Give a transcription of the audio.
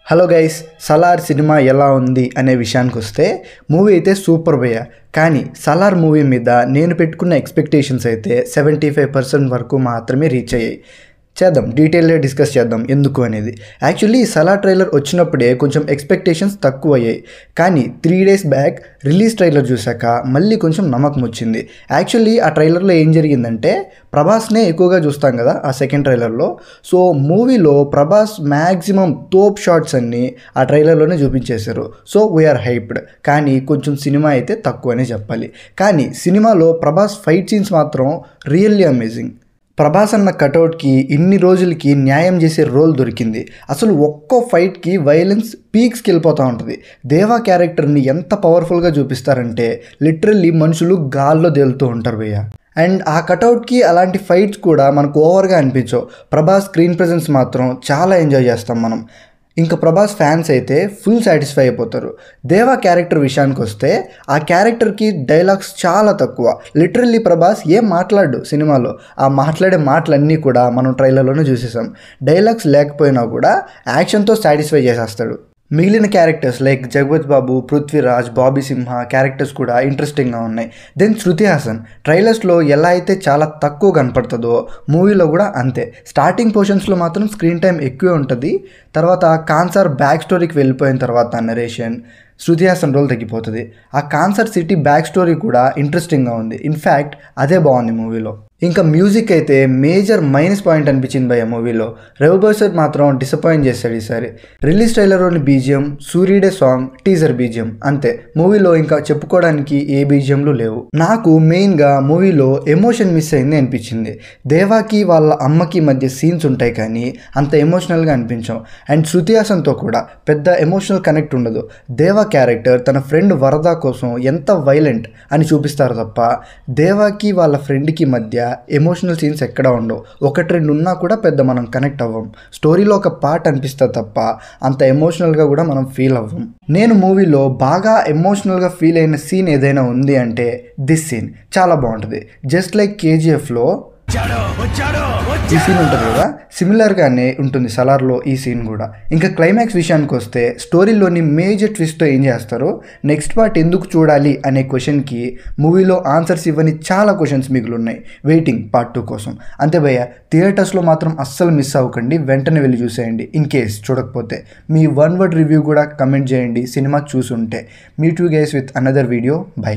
Hello guys, Salaar cinema ఎలా ఉంది అనే విషయానికి వస్తే మూవీ అయితే సూపర్ భయ్య. కానీ సలార్ మూవీ మీద నేను పెట్టుకున్న ఎక్స్పెక్టేషన్స్ అయితే 75% వరకు మాత్రమే రీచ్ అయ్యాయి. డీటెయిల్గా డిస్కస్ చేద్దాం ఎందుకు అనేది. యాక్చువల్లీ సలార్ ట్రైలర్ వచ్చినప్పుడే కొంచెం ఎక్స్పెక్టేషన్స్ తక్కువ అయ్యాయి. కానీ 3 days బ్యాక్ రిలీజ్ ట్రైలర్ చూసాక మళ్ళీ కొంచెం నమ్మకం వచ్చింది. యాక్చువల్లీ ఆ ట్రైలర్లో ఏం జరిగిందంటే, ప్రభాస్నే ఎక్కువగా చూస్తాం కదా ఆ సెకండ్ ట్రైలర్లో. సో మూవీలో ప్రభాస్ మ్యాక్సిమం తోప్ షాట్స్ అన్నీ ఆ ట్రైలర్లోనే చూపించేశారు. So we're hyped. కానీ కొంచెం సినిమా అయితే తక్కువనే చెప్పాలి. కానీ సినిమాలో ప్రభాస్ ఫైట్ సీన్స్ మాత్రం రియల్లీ అమేజింగ్. ప్రభాస్ అన్న కటౌట్కి ఇన్ని రోజులకి న్యాయం చేసే రోల్ దొరికింది. అసలు ఒక్కో ఫైట్కి వైలెన్స్ పీక్స్కి వెళ్ళిపోతూ ఉంటుంది. దేవా క్యారెక్టర్ని ఎంత పవర్ఫుల్గా చూపిస్తారంటే లిటరల్లీ మనుషులు గాల్లో తేలుతూ ఉంటారు భయ్య. అండ్ ఆ కటౌట్కి అలాంటి ఫైట్స్ కూడా మనకు ఓవర్గా అనిపించవు. ప్రభాస్ స్క్రీన్ ప్రెజెన్స్ మాత్రం చాలా ఎంజాయ్ చేస్తాం మనం. ఇంకా ప్రభాస్ ఫ్యాన్స్ అయితే ఫుల్ సాటిస్ఫై అయిపోతారు. దేవా క్యారెక్టర్ విషయానికి వస్తే ఆ క్యారెక్టర్కి డైలాగ్స్ చాలా తక్కువ. లిటరల్లీ ప్రభాస్ ఏం మాట్లాడు సినిమాలో. ఆ మాట్లాడే మాటలన్నీ కూడా మనం ట్రైలర్లోనే చూసేసాం. డైలాగ్స్ లేకపోయినా కూడా యాక్షన్తో సాటిస్ఫై చేసేస్తాడు. మిగిలిన క్యారెక్టర్స్ లైక్ జగపతి బాబు, పృథ్వీరాజ్, బాబీ సింహ క్యారెక్టర్స్ కూడా ఇంట్రెస్టింగ్గా ఉన్నాయి. దెన్ శృతి హాసన్ ట్రైలర్స్లో ఎలా అయితే చాలా తక్కువ కనపడుతుందో మూవీలో కూడా అంతే. స్టార్టింగ్ పోర్షన్స్లో మాత్రం స్క్రీన్ టైం ఎక్కువే ఉంటుంది. తర్వాత కాన్సర్ బ్యాక్ స్టోరీకి వెళ్ళిపోయిన తర్వాత నరేషన్ శృతి హాసన్ రోల్ తగ్గిపోతుంది. ఆ కాన్సర్ సిటీ బ్యాక్ స్టోరీ కూడా ఇంట్రెస్టింగ్గా ఉంది. ఇన్ఫ్యాక్ట్ అదే బాగుంది మూవీలో. ఇంకా మ్యూజిక్ అయితే మేజర్ మైనస్ పాయింట్ అనిపించింది భయ్య మూవీలో. రవిబాయ్ సార్ మాత్రం డిసప్పాయింట్ చేశాడు ఈసారి. రిలీజ్ ట్రైలర్లోని బీజిఎం, సూర్యుడే సాంగ్, టీజర్ బీజిఎం అంతే. మూవీలో ఇంకా చెప్పుకోవడానికి ఏ బీజిఎంలు లేవు. నాకు మెయిన్గా మూవీలో ఎమోషన్ మిస్ అయింది అనిపించింది. దేవాకి వాళ్ళ అమ్మకి మధ్య సీన్స్ ఉంటాయి కానీ అంత ఎమోషనల్గా అనిపించాం. అండ్ శృతి హాసన్తో కూడా పెద్ద ఎమోషనల్ కనెక్ట్ ఉండదు. దేవా క్యారెక్టర్ తన ఫ్రెండ్ వరద కోసం ఎంత వైలెంట్ అని చూపిస్తారు తప్ప దేవాకి వాళ్ళ ఫ్రెండ్కి మధ్య ఎమోషనల్ సీన్స్ ఎక్కడ ఉండవు. 1-2 ఉన్నా కూడా పెద్ద మనం కనెక్ట్ అవ్వం. స్టోరీలో ఒక పార్ట్ అనిపిస్తుంది తప్ప అంత ఎమోషనల్గా కూడా మనం ఫీల్ అవ్వం. నేను మూవీలో బాగా ఎమోషనల్గా ఫీల్ అయిన సీన్ ఏదైనా ఉంది అంటే దిస్ సీన్ చాలా బాగుంటుంది. జస్ట్ లైక్ కేజీఎఫ్లో ఈ సీన్ ఉంటుంది కదా, సిమిలర్గానే ఉంటుంది సలార్లో ఈ సీన్ కూడా. ఇంకా క్లైమాక్స్ విషయానికి వస్తే స్టోరీలోని మేజర్ ట్విస్ట్తో ఏం చేస్తారు, నెక్స్ట్ పార్ట్ ఎందుకు చూడాలి అనే క్వశ్చన్కి మూవీలో ఆన్సర్స్ ఇవ్వని చాలా క్వశ్చన్స్ మిగిలి ఉన్నాయి. వెయిటింగ్ పార్ట్ 2 కోసం. అంతే భయ్య, థియేటర్స్లో మాత్రం అస్సలు మిస్ అవ్వకండి. వెంటనే వెళ్ళి చూసేయండి. ఇన్ కేస్ చూడకపోతే మీ 1 word రివ్యూ కూడా కమెంట్ చేయండి సినిమా చూసుంటే. Meet you guys with another video. By.